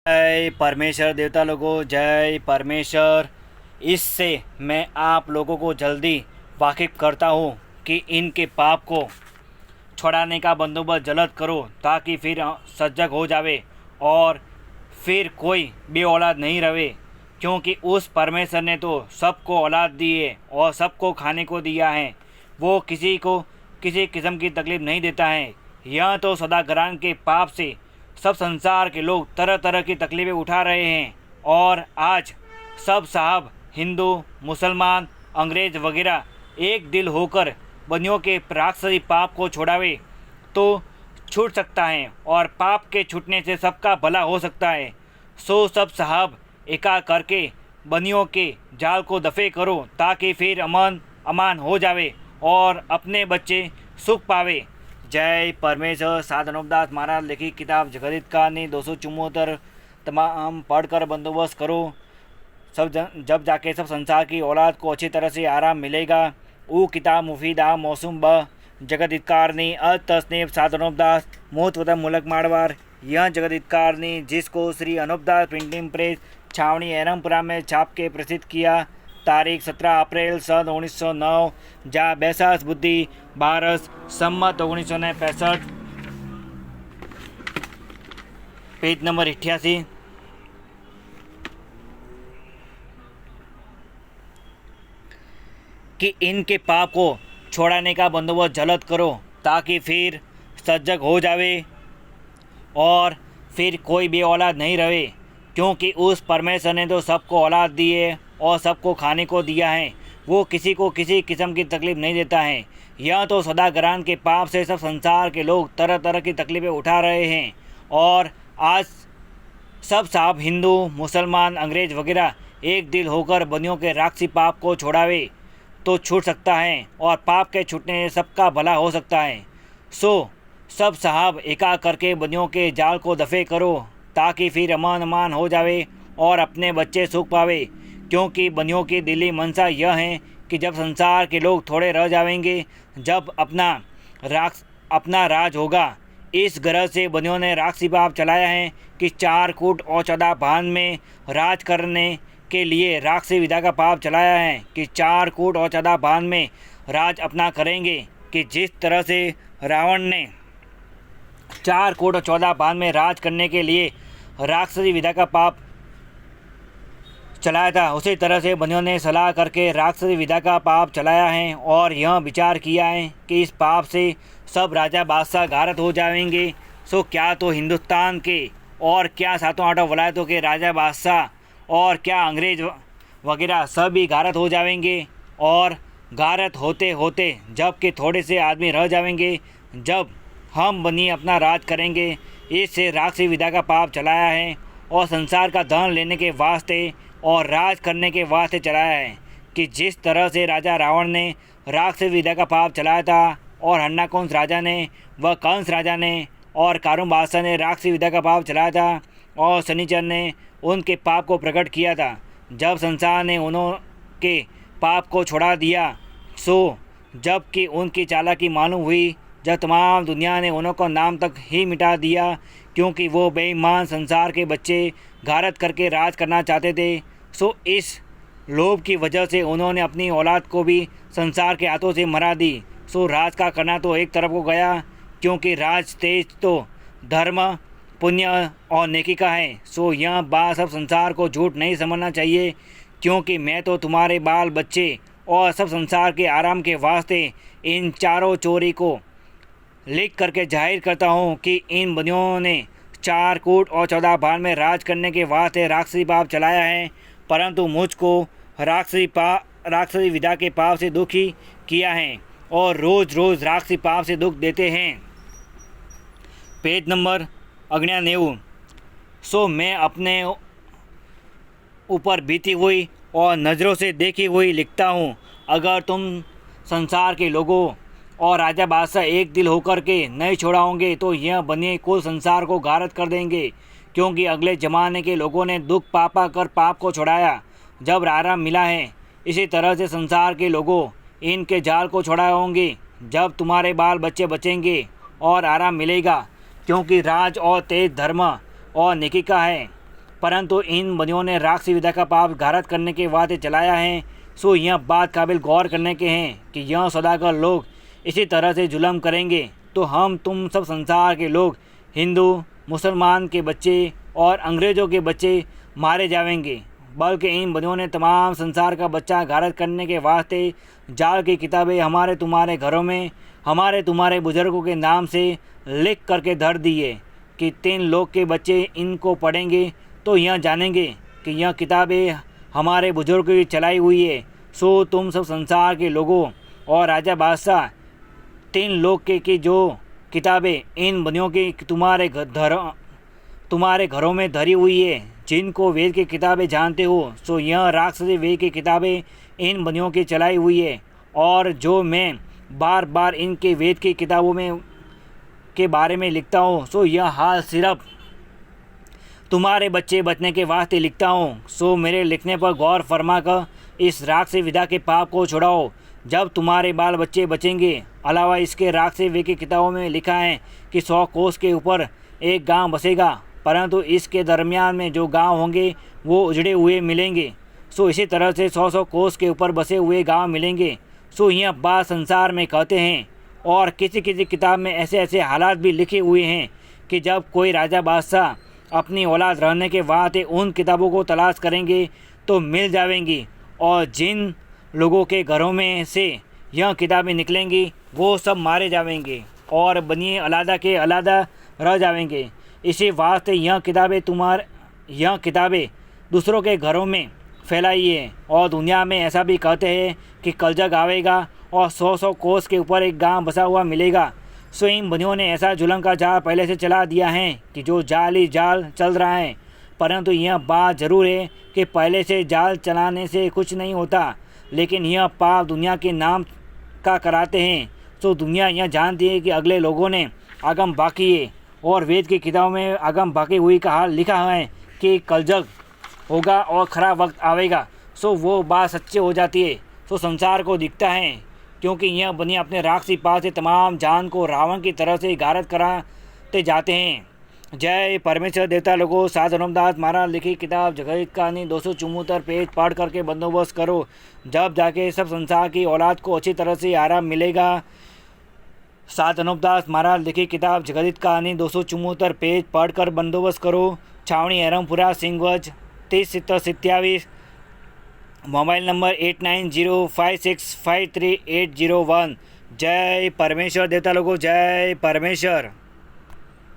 जय परमेश्वर देवता लोगों, जय परमेश्वर। इससे मैं आप लोगों को जल्दी वाकिफ करता हूँ कि इनके पाप को छुड़ाने का बंदोबस्त जल्द करो ताकि फिर सजग हो जावे और फिर कोई बे औलाद नहीं रहे, क्योंकि उस परमेश्वर ने तो सबको औलाद दी है और सबको खाने को दिया है। वो किसी को किसी किस्म की तकलीफ़ नहीं देता है। यह तो सदाग्रहण के पाप से सब संसार के लोग तरह तरह की तकलीफ़ें उठा रहे हैं और आज सब साहब हिंदू, मुसलमान, अंग्रेज़ वगैरह एक दिल होकर बनियों के राक्षसी पाप को छोड़ावे तो छूट सकता है और पाप के छूटने से सबका भला हो सकता है। सो सब साहब एका करके बनियों के जाल को दफे करो ताकि फिर अमन अमान हो जावे और अपने बच्चे सुख पावे। जय परमेश्वर। साध अनूपदास महाराज लिखी किताब जगदित कारनी 274 तमाम पढ़कर बंदोबस्त करो। जब जाके सब संसार की औलाद को अच्छी तरह से आराम मिलेगा। वो किताब मुफीदा मौसम ब जगदित कारनी तस्नीफ साध अनूपदास मोहतवतम मुलक मारवाड़। यह जगदित कारनी जिसको श्री अनूपदास प्रिंटिंग प्रेस छावनी एरमपुरा में छाप के प्रसिद्ध किया। तारीख 17 अप्रैल सन 1909 जा बैसाख बुद्धि 12 सम्मत 1965। Page number 88। कि इनके पाप को छोड़ाने का बंदोबस्त जल्द करो ताकि फिर सजग हो जावे और फिर कोई भी औलाद नहीं रहे, क्योंकि उस परमेश्वर ने तो सबको औलाद दी है और सबको खाने को दिया है। वो किसी को किसी किस्म की तकलीफ़ नहीं देता है। यह तो सदाग्रहण के पाप से सब संसार के लोग तरह तरह की तकलीफ़ें उठा रहे हैं और आज सब साहब हिंदू, मुसलमान, अंग्रेज़ वगैरह एक दिल होकर बनियों के राक्षसी पाप को छोड़ावे तो छूट सकता है और पाप के छूटने से सबका भला हो सकता है। सो सब साहब एका करके बनियों के जाल को दफे करो ताकि फिर अमान अमान हो जावे और अपने बच्चे सुख पावे, क्योंकि बनियों की दिली मनसा यह है कि जब संसार के लोग थोड़े रह जाएंगे, जब अपना राज होगा। इस गरज से बनियों ने राक्षसी पाप चलाया है कि 4 कूट और 14 भान में राज करने के लिए राक्षसी विधा का पाप चलाया है कि 4 कूट और 14 भान में राज अपना करेंगे। कि जिस तरह से रावण ने 4 कूट और 14 भान में राज करने के लिए राक्षसी विधा का पाप चलाया था, उसी तरह से बनियों ने सलाह करके राक्षसी विधा का पाप चलाया है और यह विचार किया है कि इस पाप से सब राजा बादशाह गारत हो जाएंगे। सो क्या तो हिंदुस्तान के और क्या सातों आठों वलायतों के राजा बादशाह और क्या अंग्रेज वगैरह सब भी गारत हो जाएंगे और गारत होते होते जब के थोड़े से आदमी रह जाएंगे, जब हम बनी अपना राज करेंगे। इससे राक्षसी विधा का पाप चलाया है और संसार का धन लेने के वास्ते और राज करने के वास्ते चलाया है। कि जिस तरह से राजा रावण ने राक्षसी विधा का पाप चलाया था और हन्नाकुंस राजा ने व कंस राजा ने और कारुण बादशाह ने राक्षसी विधा का पाप चलाया था और शनिचर ने उनके पाप को प्रकट किया था। जब संसार ने उनके पाप को छोड़ा दिया, सो जबकि उनकी चालाकी मालूम हुई, जब तमाम दुनिया ने उनको नाम तक ही मिटा दिया, क्योंकि वो बेईमान संसार के बच्चे गारत करके राज करना चाहते थे। सो इस लोभ की वजह से उन्होंने अपनी औलाद को भी संसार के हाथों से मरा दी। सो राज का करना तो एक तरफ को गया, क्योंकि राज तेज तो धर्म, पुण्य और नेकी का है। सो यह बात सब संसार को झूठ नहीं समझना चाहिए, क्योंकि मैं तो तुम्हारे बाल बच्चे और सब संसार के आराम के वास्ते इन चारों चोरी को लिख करके जाहिर करता हूँ कि इन बनियों ने 4 कूट और 14 भान में राज करने के वास्ते राक्षसी पाप चलाया है, परंतु मुझको राक्षसी विधा के पाप से दुखी किया है और रोज़ रोज़ राक्षसी पाप से दुख देते हैं। Page number 99। सो मैं अपने ऊपर बीती हुई और नज़रों से देखी हुई लिखता हूँ। अगर तुम संसार के लोगों और राजा बादशाह एक दिल होकर के नहीं छोड़ाओगे तो यह बनिए कुल संसार को गारत कर देंगे, क्योंकि अगले ज़माने के लोगों ने दुख पापा कर पाप को छुड़ाया जब आराम मिला है। इसी तरह से संसार के लोगों इनके जाल को छुड़ाओगे जब तुम्हारे बाल बच्चे बचेंगे और आराम मिलेगा, क्योंकि राज और तेज धर्म और नेकी का है। परंतु इन बंदियों ने राक्षसी विधा का पाप घारत करने के वास्ते चलाया है। सो यह बात काबिल गौर करने के हैं कि यह सदाकर लोग इसी तरह से जुल्म करेंगे तो हम तुम सब संसार के लोग, हिंदू, मुसलमान के बच्चे और अंग्रेज़ों के बच्चे मारे जाएंगे। बल्कि इन बंदियों ने तमाम संसार का बच्चा घारत करने के वास्ते जाल की किताबें हमारे तुम्हारे घरों में हमारे तुम्हारे बुजुर्गों के नाम से लिख करके धर दिए कि 3 लोग के बच्चे इनको पढ़ेंगे तो यह जानेंगे कि यह किताबें हमारे बुजुर्गों की चलाई हुई है। सो तुम सब संसार के लोगों और राजा बादशाह 3 लोग की जो किताबें इन बंदियों की तुम्हारे घरों में धरी हुई है, जिनको वेद की किताबें जानते हो, सो यह राक्षसी वेद की किताबें इन बंदियों की चलाई हुई है। और जो मैं बार बार इनके वेद की किताबों में के बारे में लिखता हूँ, सो यह हाल सिर्फ तुम्हारे बच्चे बचने के वास्ते लिखता हूँ। सो मेरे लिखने पर गौर फरमा कर इस राक्षसी विधा के पाप को छुड़ाओ। जब तुम्हारे बाल बच्चे बचेंगे, अलावा इसके राक्षसी वेद की किताबों में लिखा है कि 100 कोस के ऊपर एक गांव बसेगा, परंतु इसके दरमियान में जो गांव होंगे वो उजड़े हुए मिलेंगे। सो इसी तरह से 100 कोस के ऊपर बसे हुए गांव मिलेंगे। सो यह बात संसार में कहते हैं। और किसी किसी किताब में ऐसे ऐसे हालात भी लिखे हुए हैं कि जब कोई राजा बादशाह अपनी औलाद रहने के वास्ते उन किताबों को तलाश करेंगे तो मिल जाएंगी, और जिन लोगों के घरों में से यह किताबें निकलेंगी वो सब मारे जाएंगे और बनिए अलादा के अलादा रह जाएंगे। इसी वास्ते यह किताबें दूसरों के घरों में फैलाइए। और दुनिया में ऐसा भी कहते हैं कि कलजग आवेगा और 100 कोस के ऊपर एक गांव बसा हुआ मिलेगा। सो इन बंदियों ने ऐसा जुल्म का जाल पहले से चला दिया है कि जो जाल ही जाल चल रहा है। परंतु यह बात ज़रूर है कि पहले से जाल चलाने से कुछ नहीं होता, लेकिन यह पाप दुनिया के नाम का कराते हैं। सो दुनिया यह जानती है कि अगले लोगों ने आगम बाकी है और वेद की किताबों में आगम बाकी हुई का हाल लिखा है कि कलजग होगा और ख़राब वक्त आवेगा। सो वो बात सच्ची हो जाती है। सो संसार को दिखता है, क्योंकि यह बनिया अपने राक्षसी पाप से तमाम जान को रावण की तरह से गारत कराते जाते हैं। जय परमेश्वर देवता लोगों, सात धर्मदास महाराज लिखी किताब जगत कहानी 274 पेज पढ़ करके बंदोबस्त करो, जब जाके सब संसार की औलाद को अच्छी तरह से आराम मिलेगा। सात धर्मदास महाराज लिखी किताब जगत कहानी 274 पेज पढ़ कर बंदोबस्त करो। छावनी एरमपुरा सिंहगंज 30 मोबाइल नंबर 8905653801। जय परमेश्वर देवता लोगों, जय परमेश्वर।